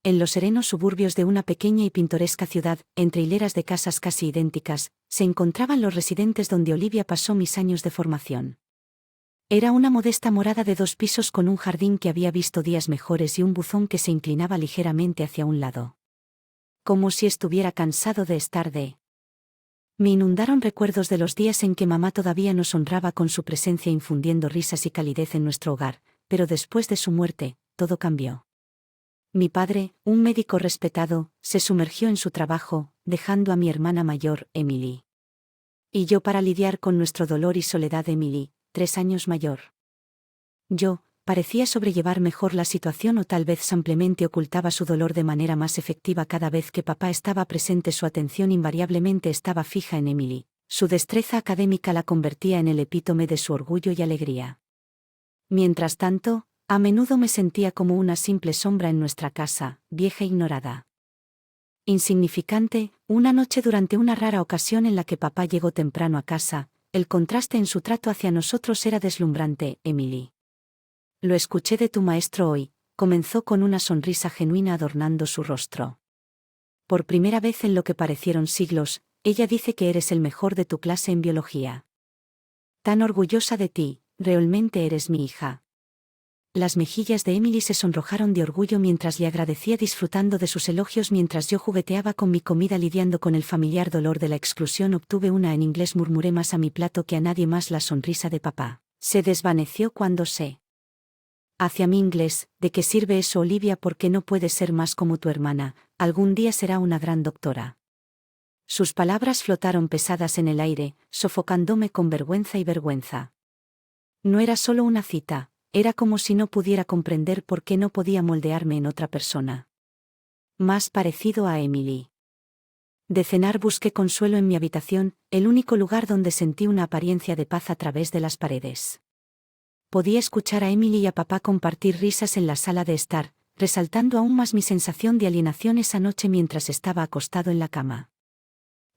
En los serenos suburbios de una pequeña y pintoresca ciudad, entre hileras de casas casi idénticas, se encontraban los residentes donde Olivia pasó mis años de formación. Era una modesta morada de 2 pisos con un jardín que había visto días mejores y un buzón que se inclinaba ligeramente hacia un lado. Como si estuviera cansado de estar de... Me inundaron recuerdos de los días en que mamá todavía nos honraba con su presencia infundiendo risas y calidez en nuestro hogar, pero después de su muerte, todo cambió. Mi padre, un médico respetado, se sumergió en su trabajo, dejando a mi hermana mayor, Emily. Y yo para lidiar con nuestro dolor y soledad. Emily, 3 años mayor. Yo, parecía sobrellevar mejor la situación o tal vez simplemente ocultaba su dolor de manera más efectiva cada vez que papá estaba presente. Su atención invariablemente estaba fija en Emily. Su destreza académica la convertía en el epítome de su orgullo y alegría. Mientras tanto, a menudo me sentía como una simple sombra en nuestra casa, vieja e ignorada. Insignificante, una noche durante una rara ocasión en la que papá llegó temprano a casa, el contraste en su trato hacia nosotros era deslumbrante. Emily. Lo escuché de tu maestro hoy, comenzó con una sonrisa genuina adornando su rostro. Por primera vez en lo que parecieron siglos, ella dice que eres el mejor de tu clase en biología. Tan orgullosa de ti, realmente eres mi hija. Las mejillas de Emily se sonrojaron de orgullo mientras le agradecía, disfrutando de sus elogios mientras yo jugueteaba con mi comida lidiando con el familiar dolor de la exclusión. Obtuve una en inglés, murmuré más a mi plato que a nadie más. La sonrisa de papá se desvaneció cuando se... Hacia mi inglés, ¿de qué sirve eso, Olivia? ¿Por qué no puedes ser más como tu hermana? Algún día será una gran doctora. Sus palabras flotaron pesadas en el aire, sofocándome con vergüenza y vergüenza. No era solo una cita. Era como si no pudiera comprender por qué no podía moldearme en otra persona. Más parecido a Emily. De cenar busqué consuelo en mi habitación, el único lugar donde sentí una apariencia de paz a través de las paredes. Podía escuchar a Emily y a papá compartir risas en la sala de estar, resaltando aún más mi sensación de alienación esa noche mientras estaba acostado en la cama.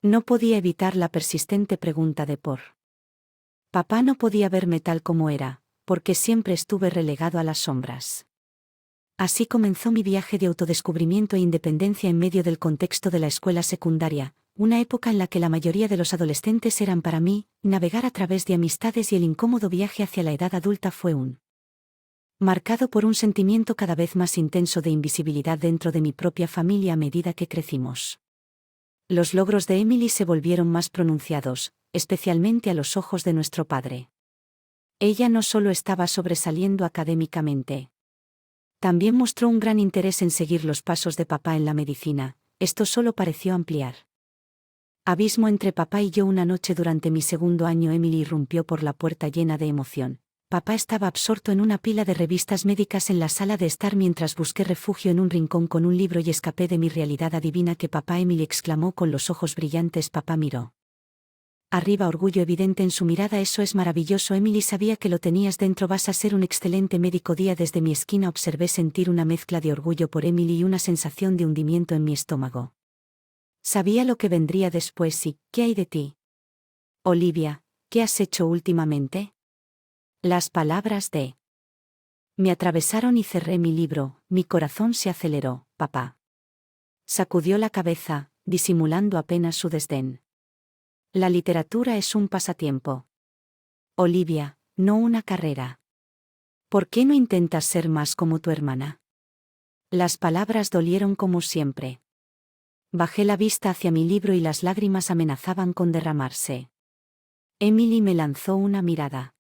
No podía evitar la persistente pregunta de por. Papá no podía verme tal como era, porque siempre estuve relegado a las sombras. Así comenzó mi viaje de autodescubrimiento e independencia en medio del contexto de la escuela secundaria, una época en la que la mayoría de los adolescentes eran para mí. Navegar a través de amistades y el incómodo viaje hacia la edad adulta fue marcado por un sentimiento cada vez más intenso de invisibilidad dentro de mi propia familia a medida que crecimos. Los logros de Emily se volvieron más pronunciados, especialmente a los ojos de nuestro padre. Ella no solo estaba sobresaliendo académicamente. También mostró un gran interés en seguir los pasos de papá en la medicina. Esto solo pareció ampliar. Abismo entre papá y yo. Una noche durante mi 2º año, Emily irrumpió por la puerta llena de emoción. Papá estaba absorto en una pila de revistas médicas en la sala de estar mientras busqué refugio en un rincón con un libro y escapé de mi realidad. Adivina qué, papá. Emily exclamó con los ojos brillantes. Papá miró arriba, orgullo evidente en su mirada. Eso es maravilloso, Emily, sabía que lo tenías dentro. Vas a ser un excelente médico. Día desde mi esquina observé sentir una mezcla de orgullo por Emily y una sensación de hundimiento en mi estómago. Sabía lo que vendría después. ¿Y qué hay de ti? Olivia, ¿qué has hecho últimamente? Las palabras de me atravesaron y cerré mi libro. Mi corazón se aceleró. Papá sacudió la cabeza, disimulando apenas su desdén. La literatura es un pasatiempo. Olivia, no una carrera. ¿Por qué no intentas ser más como tu hermana? Las palabras dolieron como siempre. Bajé la vista hacia mi libro y las lágrimas amenazaban con derramarse. Emily me lanzó una mirada.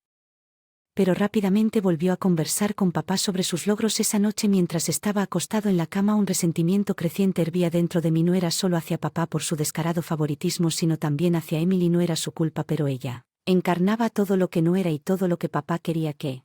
Pero rápidamente volvió a conversar con papá sobre sus logros esa noche mientras estaba acostado en la cama. Un resentimiento creciente hervía dentro de mí. No era solo hacia papá por su descarado favoritismo, sino también hacia Emily. No era su culpa, pero ella encarnaba todo lo que no era y todo lo que papá quería que.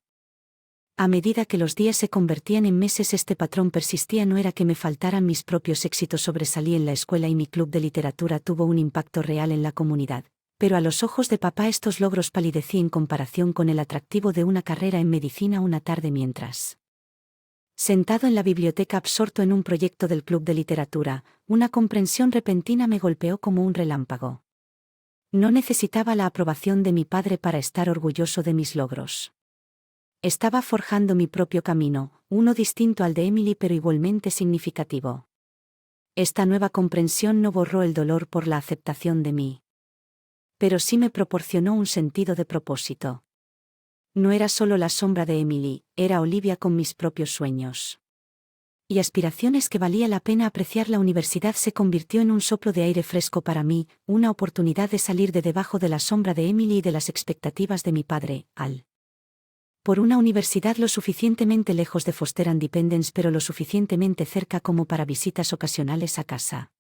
A medida que los días se convertían en meses, este patrón persistía. No era que me faltaran mis propios éxitos. Sobresalí en la escuela y mi club de literatura tuvo un impacto real en la comunidad. Pero a los ojos de papá estos logros palidecían en comparación con el atractivo de una carrera en medicina. Una tarde mientras sentado en la biblioteca absorto en un proyecto del club de literatura, una comprensión repentina me golpeó como un relámpago. No necesitaba la aprobación de mi padre para estar orgulloso de mis logros. Estaba forjando mi propio camino, uno distinto al de Emily pero igualmente significativo. Esta nueva comprensión no borró el dolor por la aceptación de mí. Pero sí me proporcionó un sentido de propósito. No era solo la sombra de Emily, era Olivia con mis propios sueños y aspiraciones que valía la pena apreciar. La universidad se convirtió en un soplo de aire fresco para mí, una oportunidad de salir de debajo de la sombra de Emily y de las expectativas de mi padre, por una universidad lo suficientemente lejos de Foster and Dependence pero lo suficientemente cerca como para visitas ocasionales a casa.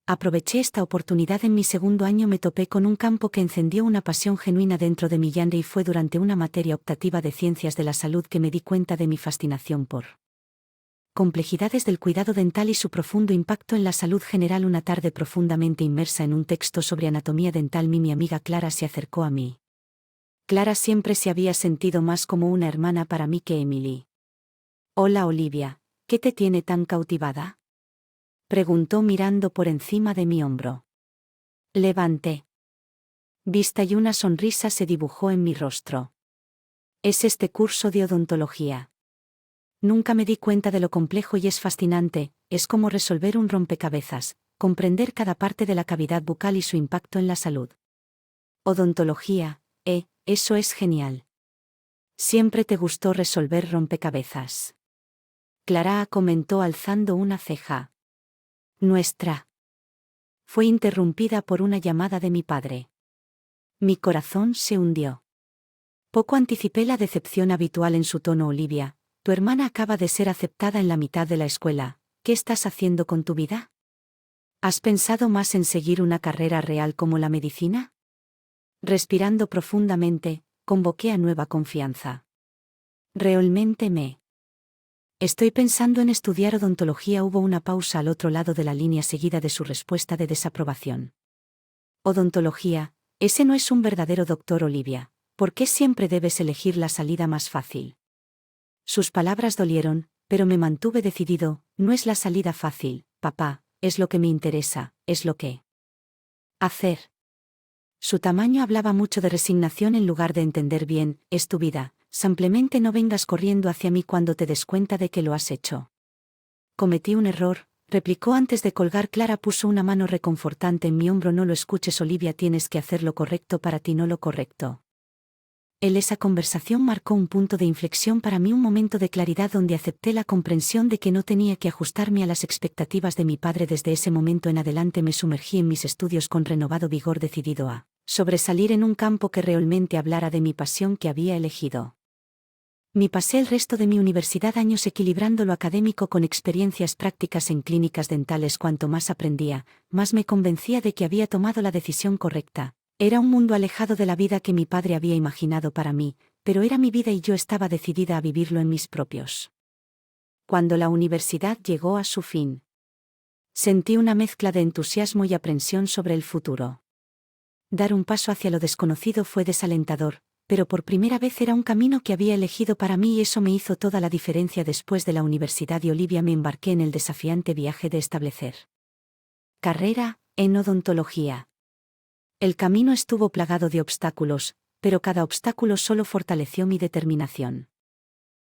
Aproveché esta oportunidad. En mi segundo año me topé con un campo que encendió una pasión genuina dentro de mi y fue durante una materia optativa de ciencias de la salud que me di cuenta de mi fascinación por complejidades del cuidado dental y su profundo impacto en la salud general. Una tarde profundamente inmersa en un texto sobre anatomía dental, mi amiga Clara se acercó a mí. Clara siempre se había sentido más como una hermana para mí que Emily. «Hola Olivia, ¿qué te tiene tan cautivada?», preguntó mirando por encima de mi hombro. Levanté vista y una sonrisa se dibujó en mi rostro. «Es este curso de odontología. Nunca me di cuenta de lo complejo y es fascinante, es como resolver un rompecabezas, comprender cada parte de la cavidad bucal y su impacto en la salud. Odontología, eso es genial. Siempre te gustó resolver rompecabezas». Clara comentó alzando una ceja. Nuestra fue interrumpida por una llamada de mi padre. Mi corazón se hundió. Poco anticipé la decepción habitual en su tono. «Olivia, tu hermana acaba de ser aceptada en la mitad de la escuela, ¿qué estás haciendo con tu vida? ¿Has pensado más en seguir una carrera real como la medicina?». Respirando profundamente, convoqué a nueva confianza. «Realmente estoy pensando en estudiar odontología». Hubo una pausa al otro lado de la línea seguida de su respuesta de desaprobación. «Odontología, ese no es un verdadero doctor, Olivia. ¿Por qué siempre debes elegir la salida más fácil?». Sus palabras dolieron, pero me mantuve decidido. «No es la salida fácil, papá, es lo que me interesa, es lo que hacer». Su tamaño hablaba mucho de resignación en lugar de entender bien. «Es tu vida, simplemente no vengas corriendo hacia mí cuando te des cuenta de que lo has hecho». «Cometí un error», replicó antes de colgar. Clara puso una mano reconfortante en mi hombro. «No lo escuches, Olivia, tienes que hacer lo correcto para ti, no lo correcto». Esa conversación marcó un punto de inflexión para mí, un momento de claridad donde acepté la comprensión de que no tenía que ajustarme a las expectativas de mi padre. Desde ese momento en adelante me sumergí en mis estudios con renovado vigor, decidido a sobresalir en un campo que realmente hablara de mi pasión que había elegido. Me pasé el resto de mi universidad años equilibrando lo académico con experiencias prácticas en clínicas dentales. Cuanto más aprendía, más me convencía de que había tomado la decisión correcta. Era un mundo alejado de la vida que mi padre había imaginado para mí, pero era mi vida y yo estaba decidida a vivirlo en mis propios. Cuando la universidad llegó a su fin, sentí una mezcla de entusiasmo y aprensión sobre el futuro. Dar un paso hacia lo desconocido fue desalentador, pero por primera vez era un camino que había elegido para mí y eso me hizo toda la diferencia. Después de la universidad y Olivia me embarqué en el desafiante viaje de establecer carrera en odontología. El camino estuvo plagado de obstáculos, pero cada obstáculo solo fortaleció mi determinación.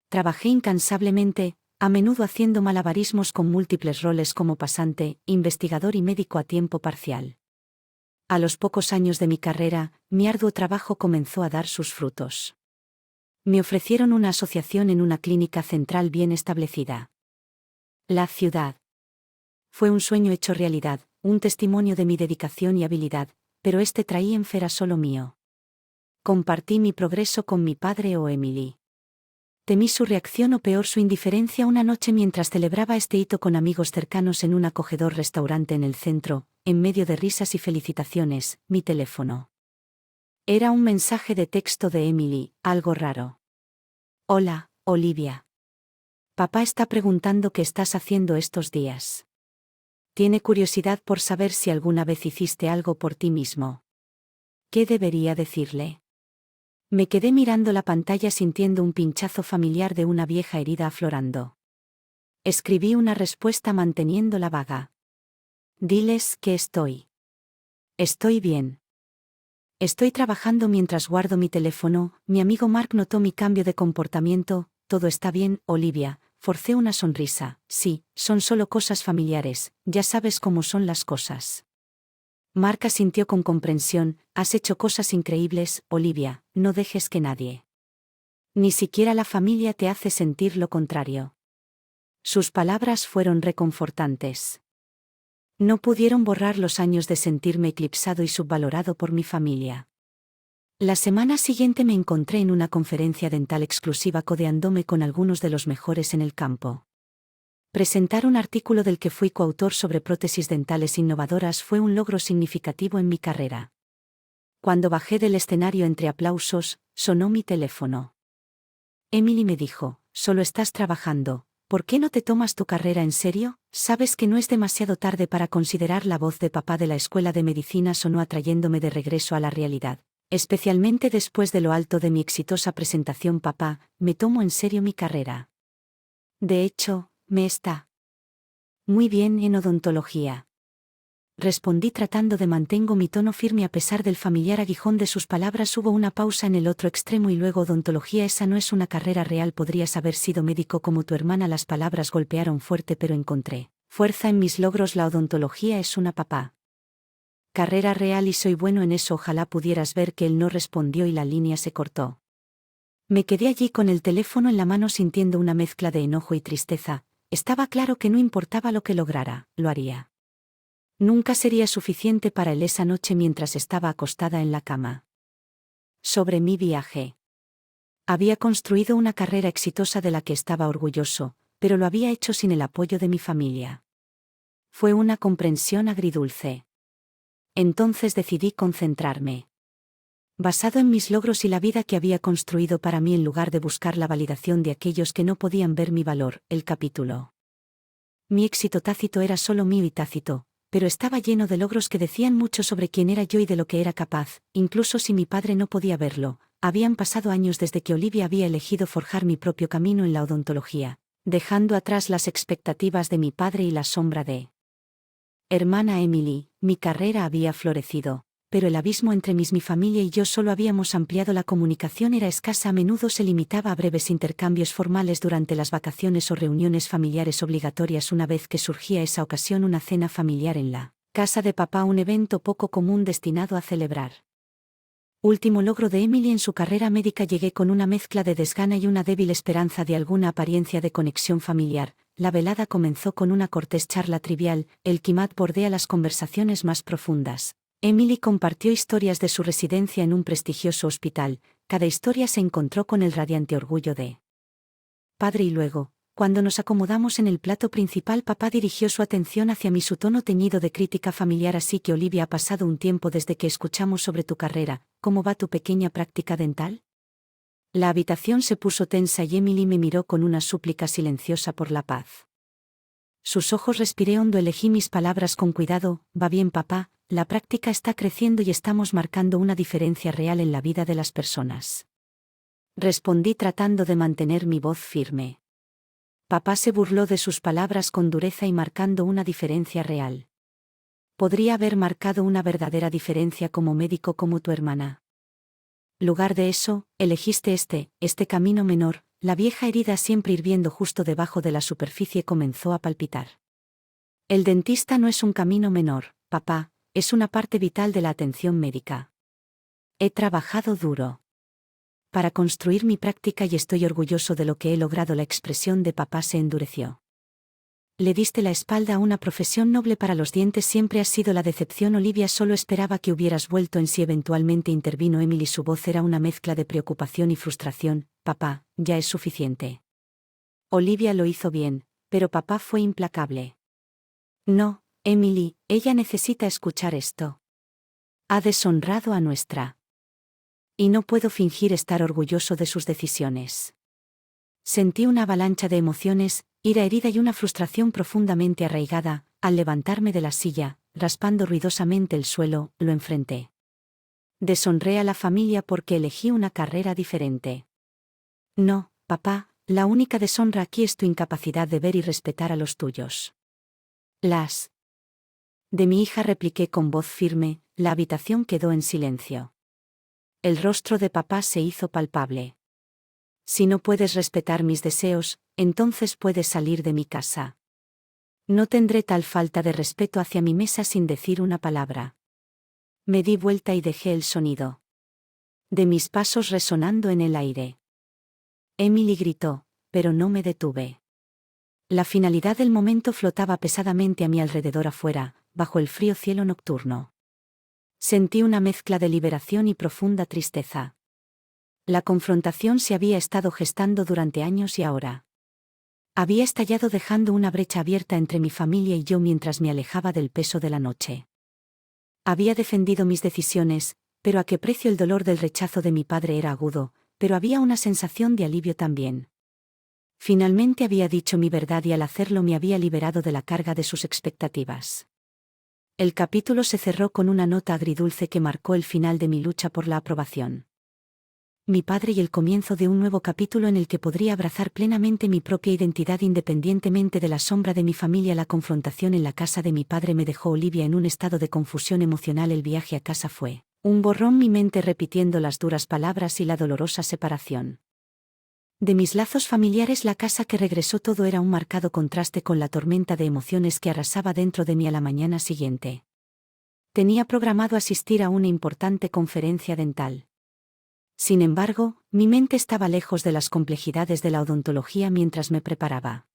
Trabajé incansablemente, a menudo haciendo malabarismos con múltiples roles como pasante, investigador y médico a tiempo parcial. A los pocos años de mi carrera, mi arduo trabajo comenzó a dar sus frutos. Me ofrecieron una asociación en una clínica central bien establecida. La ciudad fue un sueño hecho realidad, un testimonio de mi dedicación y habilidad, pero este traía era solo mío. Compartí mi progreso con mi padre o Emily. Temí su reacción o peor su indiferencia una noche mientras celebraba este hito con amigos cercanos en un acogedor restaurante en el centro, en medio de risas y felicitaciones. Mi teléfono era un mensaje de texto de Emily, algo raro. «Hola, Olivia. Papá está preguntando qué estás haciendo estos días. Tiene curiosidad por saber si alguna vez hiciste algo por ti mismo». ¿Qué debería decirle? Me quedé mirando la pantalla sintiendo un pinchazo familiar de una vieja herida aflorando. Escribí una respuesta manteniéndola vaga. «Diles que estoy bien». Estoy trabajando mientras guardo mi teléfono. Mi amigo Mark notó mi cambio de comportamiento. Todo está bien, Olivia. Forcé una sonrisa. Sí, son solo cosas familiares, ya sabes cómo son las cosas. Mark asintió con comprensión. Has hecho cosas increíbles, Olivia, no dejes que nadie. Ni siquiera la familia te hace sentir lo contrario. Sus palabras fueron reconfortantes. No pudieron borrar los años de sentirme eclipsado y subvalorado por mi familia. La semana siguiente me encontré en una conferencia dental exclusiva codeándome con algunos de los mejores en el campo. Presentar un artículo del que fui coautor sobre prótesis dentales innovadoras fue un logro significativo en mi carrera. Cuando bajé del escenario entre aplausos, sonó mi teléfono. Emily me dijo, solo estás trabajando, ¿por qué no te tomas tu carrera en serio? ¿Sabes que no es demasiado tarde para considerar la voz de papá de la escuela de medicina? Sonó atrayéndome de regreso a la realidad. Especialmente después de lo alto de mi exitosa presentación. Papá, me tomo en serio mi carrera. De hecho, me está muy bien en odontología. Respondí tratando de mantengo mi tono firme a pesar del familiar aguijón de sus palabras. Hubo una pausa en el otro extremo y luego odontología. Esa no es una carrera real. Podrías haber sido médico como tu hermana. Las palabras golpearon fuerte pero encontré fuerza en mis logros. La odontología es una carrera real y soy bueno en eso. Ojalá pudieras ver que él no respondió y la línea se cortó. Me quedé allí con el teléfono en la mano sintiendo una mezcla de enojo y tristeza. Estaba claro que no importaba lo que lograra, lo haría. Nunca sería suficiente para él. Esa noche mientras estaba acostada en la cama. Sobre mi viaje. Había construido una carrera exitosa de la que estaba orgulloso, pero lo había hecho sin el apoyo de mi familia. Fue una comprensión agridulce. Entonces decidí concentrarme. Basado en mis logros y la vida que había construido para mí en lugar de buscar la validación de aquellos que no podían ver mi valor. El capítulo. Mi éxito tácito era solo mío y tácito, pero estaba lleno de logros que decían mucho sobre quién era yo y de lo que era capaz, incluso si mi padre no podía verlo. Habían pasado años desde que Olivia había elegido forjar mi propio camino en la odontología, dejando atrás las expectativas de mi padre y la sombra de hermana Emily. Mi carrera había florecido, pero el abismo entre mi familia y yo solo habíamos ampliado. La comunicación era escasa. A menudo se limitaba a breves intercambios formales durante las vacaciones o reuniones familiares obligatorias. Una vez que surgía esa ocasión, una cena familiar en la casa de papá, un evento poco común destinado a celebrar. Último logro de Emily en su carrera médica. Llegué con una mezcla de desgana y una débil esperanza de alguna apariencia de conexión familiar. La velada comenzó con una cortés charla trivial. El quimat bordea las conversaciones más profundas. Emily compartió historias de su residencia en un prestigioso hospital. Cada historia se encontró con el radiante orgullo de padre. Y luego, cuando nos acomodamos en el plato principal, papá dirigió su atención hacia mí, su tono teñido de crítica familiar. Así que Olivia, ha pasado un tiempo desde que escuchamos sobre tu carrera. ¿Cómo va tu pequeña práctica dental? La habitación se puso tensa y Emily me miró con una súplica silenciosa por la paz. Sus ojos. Respiré hondo, elegí mis palabras con cuidado. Va bien, papá, la práctica está creciendo y estamos marcando una diferencia real en la vida de las personas. Respondí tratando de mantener mi voz firme. Papá se burló de sus palabras con dureza. Y marcando una diferencia real. Podría haber marcado una verdadera diferencia como médico como tu hermana. Lugar de eso, elegiste este camino menor. La vieja herida, siempre hirviendo justo debajo de la superficie, comenzó a palpitar. El dentista no es un camino menor, papá, es una parte vital de la atención médica. He trabajado duro para construir mi práctica y estoy orgulloso de lo que he logrado. La expresión de papá se endureció. Le diste la espalda a una profesión noble. Para los dientes siempre has sido la decepción. Olivia, solo esperaba que hubieras vuelto en sí. Eventualmente intervino Emily. Su voz era una mezcla de preocupación y frustración. Papá, ya es suficiente. Olivia lo hizo bien, pero papá fue implacable. No, Emily, ella necesita escuchar esto. Ha deshonrado a nuestra. Y no puedo fingir estar orgulloso de sus decisiones. Sentí una avalancha de emociones, ira, herida y una frustración profundamente arraigada. Al levantarme de la silla, raspando ruidosamente el suelo, lo enfrenté. Deshonré a la familia porque elegí una carrera diferente. No, papá, la única deshonra aquí es tu incapacidad de ver y respetar a los tuyos. Las de mi hija, repliqué con voz firme. La habitación quedó en silencio. El rostro de papá se hizo palpable. Si no puedes respetar mis deseos, entonces puedes salir de mi casa. No tendré tal falta de respeto hacia mi mesa sin decir una palabra. Me di vuelta y dejé el sonido de mis pasos resonando en el aire. Emily gritó, pero no me detuve. La finalidad del momento flotaba pesadamente a mi alrededor afuera, bajo el frío cielo nocturno. Sentí una mezcla de liberación y profunda tristeza. La confrontación se había estado gestando durante años y ahora había estallado dejando una brecha abierta entre mi familia y yo mientras me alejaba del peso de la noche. Había defendido mis decisiones, pero a qué precio. El dolor del rechazo de mi padre era agudo, pero había una sensación de alivio también. Finalmente había dicho mi verdad y al hacerlo me había liberado de la carga de sus expectativas. El capítulo se cerró con una nota agridulce que marcó el final de mi lucha por la aprobación. Mi padre y el comienzo de un nuevo capítulo en el que podría abrazar plenamente mi propia identidad independientemente de la sombra de mi familia. La confrontación en la casa de mi padre me dejó Olivia en un estado de confusión emocional. El viaje a casa fue un borrón, mi mente repitiendo las duras palabras y la dolorosa separación. De mis lazos familiares, la casa que regresó todo era un marcado contraste con la tormenta de emociones que arrasaba dentro de mí a la mañana siguiente. Tenía programado asistir a una importante conferencia dental. Sin embargo, mi mente estaba lejos de las complejidades de la odontología mientras me preparaba.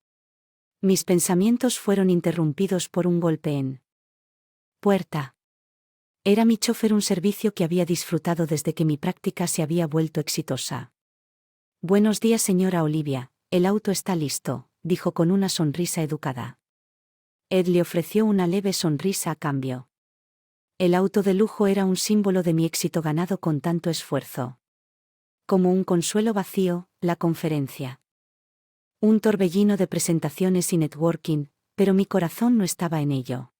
Mis pensamientos fueron interrumpidos por un golpe en puerta. Era mi chofer, un servicio que había disfrutado desde que mi práctica se había vuelto exitosa. Buenos días, señora Olivia, el auto está listo, dijo con una sonrisa educada. Ed le ofreció una leve sonrisa a cambio. El auto de lujo era un símbolo de mi éxito ganado con tanto esfuerzo. Como un consuelo vacío, la conferencia. Un torbellino de presentaciones y networking, pero mi corazón no estaba en ello.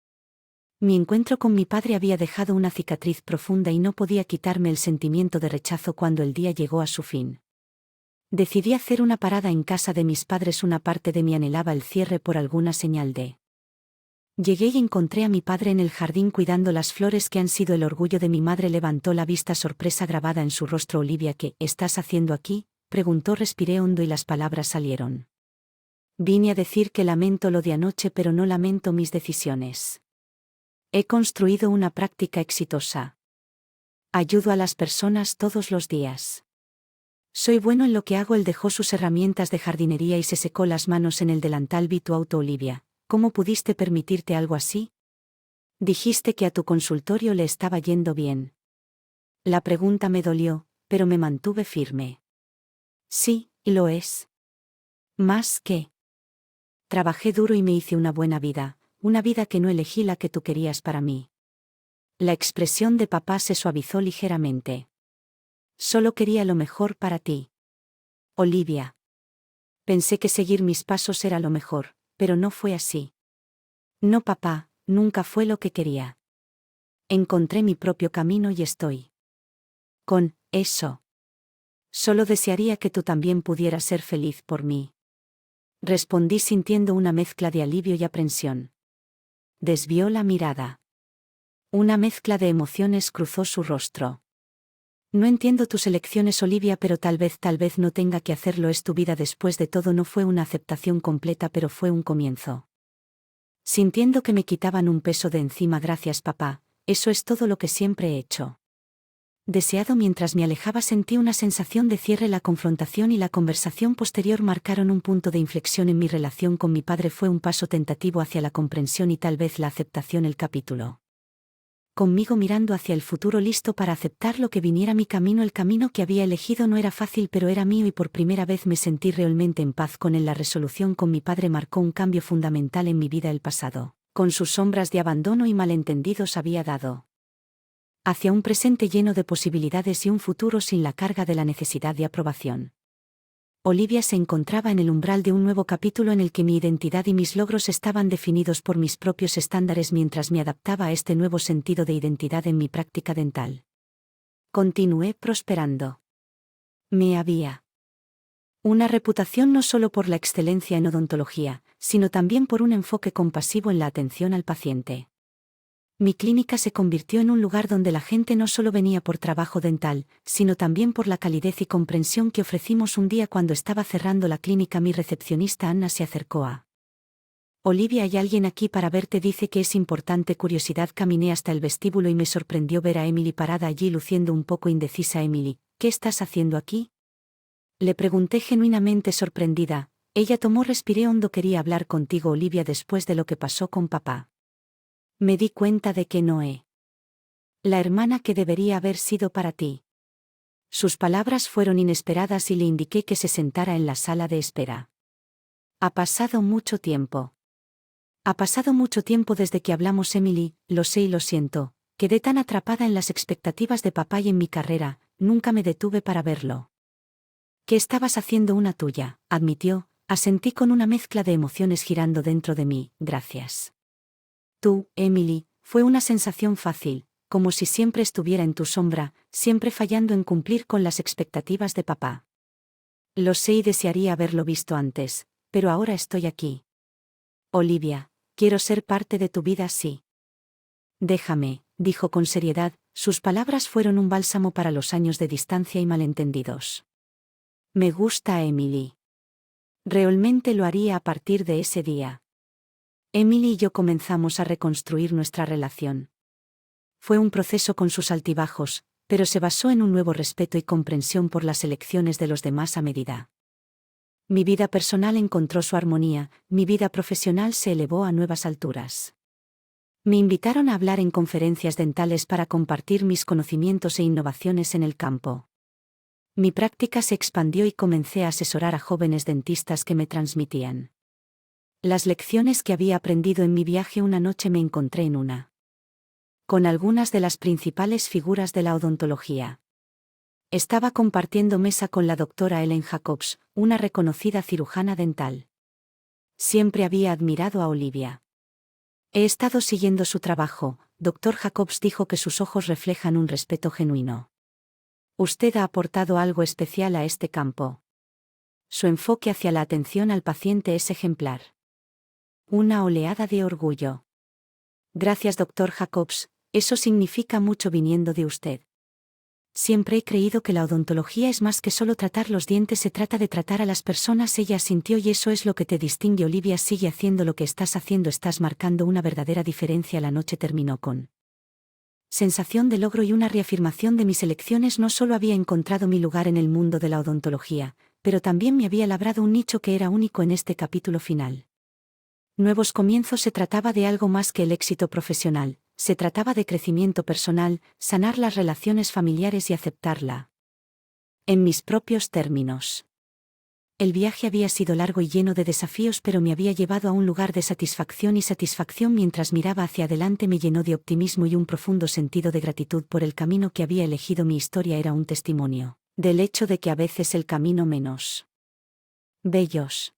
Mi encuentro con mi padre había dejado una cicatriz profunda y no podía quitarme el sentimiento de rechazo cuando el día llegó a su fin. Decidí hacer una parada en casa de mis padres. Una parte de mí anhelaba el cierre por alguna señal de. Llegué y encontré a mi padre en el jardín cuidando las flores que han sido el orgullo de mi madre. Levantó la vista, sorpresa grabada en su rostro. Olivia, ¿qué estás haciendo aquí?, preguntó. Respiré hondo y las palabras salieron. Vine a decir que lamento lo de anoche, pero no lamento mis decisiones. He construido una práctica exitosa. Ayudo a las personas todos los días. Soy bueno en lo que hago. Él dejó sus herramientas de jardinería y se secó las manos en el delantal. Vi tu auto, Olivia. ¿Cómo pudiste permitirte algo así? Dijiste que a tu consultorio le estaba yendo bien. La pregunta me dolió, pero me mantuve firme. Sí, lo es. Más que. Trabajé duro y me hice una buena vida, una vida que no elegí, la que tú querías para mí. La expresión de papá se suavizó ligeramente. Solo quería lo mejor para ti. Olivia. Pensé que seguir mis pasos era lo mejor, pero no fue así. No, papá, nunca fue lo que quería. Encontré mi propio camino y estoy con eso. Solo desearía que tú también pudieras ser feliz por mí. Respondí sintiendo una mezcla de alivio y aprensión. Desvió la mirada. Una mezcla de emociones cruzó su rostro. No entiendo tus elecciones, Olivia, pero tal vez no tenga que hacerlo. Es tu vida después de todo. No fue una aceptación completa, pero fue un comienzo. Sintiendo que me quitaban un peso de encima. Gracias, papá, eso es todo lo que siempre he hecho. Deseado. Mientras me alejaba sentí una sensación de cierre. La confrontación y la conversación posterior marcaron un punto de inflexión en mi relación con mi padre. Fue un paso tentativo hacia la comprensión y tal vez la aceptación. El capítulo. Conmigo mirando hacia el futuro, listo para aceptar lo que viniera mi camino. El camino que había elegido no era fácil, pero era mío y por primera vez me sentí realmente en paz con él. La resolución con mi padre marcó un cambio fundamental en mi vida. El pasado, con sus sombras de abandono y malentendidos, había dado hacia un presente lleno de posibilidades y un futuro sin la carga de la necesidad de aprobación. Olivia se encontraba en el umbral de un nuevo capítulo en el que mi identidad y mis logros estaban definidos por mis propios estándares mientras me adaptaba a este nuevo sentido de identidad en mi práctica dental. Continué prosperando. Me había una reputación no solo por la excelencia en odontología, sino también por un enfoque compasivo en la atención al paciente. Mi clínica se convirtió en un lugar donde la gente no solo venía por trabajo dental, sino también por la calidez y comprensión que ofrecimos. Un día cuando estaba cerrando la clínica, mi recepcionista Anna se acercó a Olivia. ¿Hay alguien aquí para verte? Dice que es importante. Curiosidad. Caminé hasta el vestíbulo y me sorprendió ver a Emily parada allí luciendo un poco indecisa. Emily, ¿qué estás haciendo aquí?, le pregunté genuinamente sorprendida. Ella tomó. Respiré hondo. Quería hablar contigo, Olivia, después de lo que pasó con papá. Me di cuenta de que no he la hermana que debería haber sido para ti. Sus palabras fueron inesperadas y le indiqué que se sentara en la sala de espera. Ha pasado mucho tiempo. Ha pasado mucho tiempo desde que hablamos, Emily. Lo sé y lo siento. Quedé tan atrapada en las expectativas de papá y en mi carrera, nunca me detuve para verlo. ¿Qué estabas haciendo? Una tuya, admitió. Asentí con una mezcla de emociones girando dentro de mí. Gracias. Tú, Emily, fue una sensación fácil, como si siempre estuviera en tu sombra, siempre fallando en cumplir con las expectativas de papá. Lo sé y desearía haberlo visto antes, pero ahora estoy aquí. Olivia, quiero ser parte de tu vida. Sí. Déjame, dijo con seriedad. Sus palabras fueron un bálsamo para los años de distancia y malentendidos. Me gusta Emily. Realmente lo haría a partir de ese día. Emily y yo comenzamos a reconstruir nuestra relación. Fue un proceso con sus altibajos, pero se basó en un nuevo respeto y comprensión por las elecciones de los demás a medida. Mi vida personal encontró su armonía, mi vida profesional se elevó a nuevas alturas. Me invitaron a hablar en conferencias dentales para compartir mis conocimientos e innovaciones en el campo. Mi práctica se expandió y comencé a asesorar a jóvenes dentistas que me transmitían las lecciones que había aprendido en mi viaje. Una noche me encontré en una con algunas de las principales figuras de la odontología. Estaba compartiendo mesa con la doctora Ellen Jacobs, una reconocida cirujana dental. Siempre había admirado a Olivia. He estado siguiendo su trabajo, doctor Jacobs dijo, que sus ojos reflejan un respeto genuino. Usted ha aportado algo especial a este campo. Su enfoque hacia la atención al paciente es ejemplar. Una oleada de orgullo. Gracias, doctor Jacobs, eso significa mucho viniendo de usted. Siempre he creído que la odontología es más que solo tratar los dientes, se trata de tratar a las personas. Ella asintió. Y eso es lo que te distingue, Olivia. Sigue haciendo lo que estás haciendo, estás marcando una verdadera diferencia. La noche terminó con sensación de logro y una reafirmación de mis elecciones. No solo había encontrado mi lugar en el mundo de la odontología, pero también me había labrado un nicho que era único en este capítulo final. Nuevos comienzos. Se trataba de algo más que el éxito profesional, se trataba de crecimiento personal, sanar las relaciones familiares y aceptarla en mis propios términos. El viaje había sido largo y lleno de desafíos, pero me había llevado a un lugar de satisfacción, y satisfacción mientras miraba hacia adelante me llenó de optimismo y un profundo sentido de gratitud por el camino que había elegido. Mi historia era un testimonio del hecho de que a veces el camino menos bellos